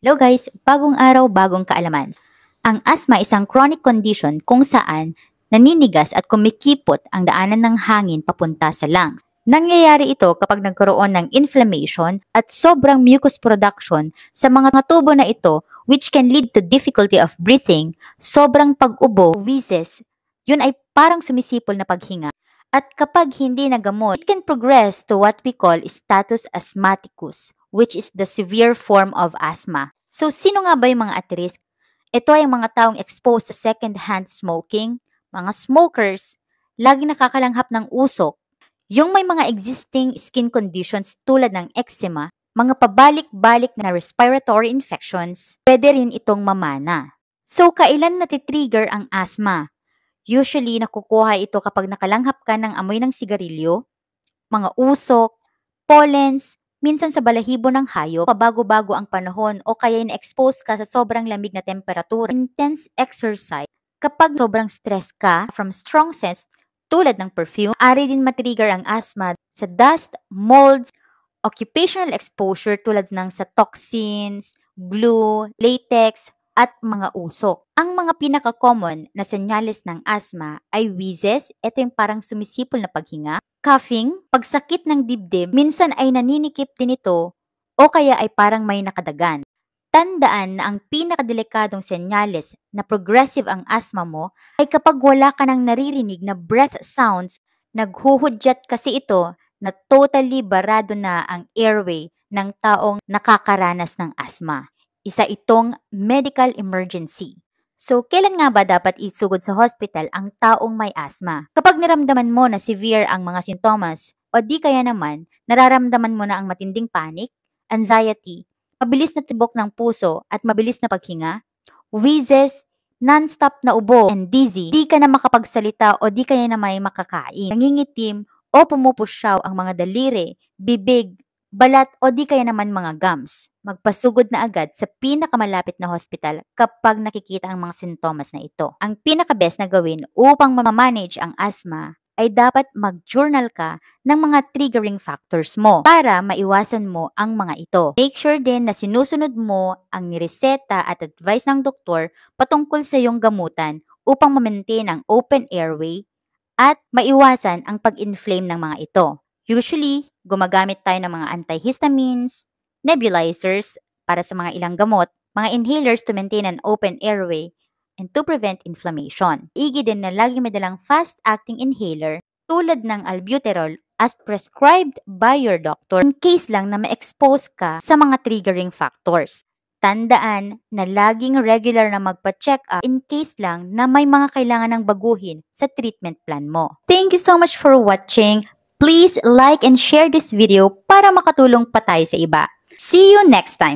Hello guys, bagong araw, bagong kaalaman. Ang asthma isang chronic condition kung saan naninigas at kumikipot ang daanan ng hangin papunta sa lungs. Nangyayari ito kapag nagkaroon ng inflammation at sobrang mucus production sa mga tubo na ito, which can lead to difficulty of breathing, sobrang pag-ubo, wheezes, yun ay parang sumisipol na paghinga. At kapag hindi nagamot, it can progress to what we call status asthmaticus, which is the severe form of asthma. So, sino nga ba yung mga at risk? Ito ay mga taong exposed sa second-hand smoking, mga smokers, lagi nakakalanghap ng usok, yung may mga existing skin conditions tulad ng eczema, mga pabalik-balik na respiratory infections, pwede rin itong mamana. So, kailan natitrigger ang asthma? Usually, nakukuha ito kapag nakalanghap ka ng amoy ng sigarilyo, mga usok, pollens, minsan sa balahibo ng hayop, pabago-bago ang panahon o kaya na-expose ka sa sobrang lamig na temperatura, intense exercise, kapag sobrang stress ka from strong scents tulad ng perfume, ari din matrigger ang asthma sa dust, molds, occupational exposure tulad ng sa toxins, glue, latex, at mga usok. Ang mga pinaka-common na senyales ng asthma ay wheezes, ito yung parang sumisipol na paghinga, coughing, pagsakit ng dibdib, minsan ay naninikip din ito o kaya ay parang may nakadagan. Tandaan na ang pinakadelikadong senyales na progressive ang asthma mo ay kapag wala ka nang naririnig na breath sounds, naghuhudyat kasi ito na totally barado na ang airway ng taong nakakaranas ng asthma. Isa itong medical emergency. So, kailan nga ba dapat isugod sa hospital ang taong may asthma? Kapag naramdaman mo na severe ang mga sintomas o di kaya naman nararamdaman mo na ang matinding panic, anxiety, mabilis na tibok ng puso at mabilis na paghinga, wheezes, non-stop na ubo and dizzy, di ka na makapagsalita o di kaya na may makakain, nangingitim o pumupusyaw ang mga daliri, bibig, balat o di kaya naman mga gums. Magpasugod na agad sa pinakamalapit na hospital kapag nakikita ang mga sintomas na ito. Ang pinaka-best na gawin upang ma-manage ang asthma ay dapat mag-journal ka ng mga triggering factors mo para maiwasan mo ang mga ito. Make sure din na sinusunod mo ang nireseta at advice ng doktor patungkol sa iyong gamutan upang ma-maintain ang open airway at maiwasan ang pag-inflame ng mga ito. Usually, gumagamit tayo ng mga antihistamines, nebulizers para sa mga ilang gamot, mga inhalers to maintain an open airway, and to prevent inflammation. Igi din na lagi may dalang fast-acting inhaler tulad ng albuterol as prescribed by your doctor in case lang na ma-expose ka sa mga triggering factors. Tandaan na laging regular na magpa-check up in case lang na may mga kailangan ng baguhin sa treatment plan mo. Thank you so much for watching. Please like and share this video para makatulong pa tayo sa iba. See you next time!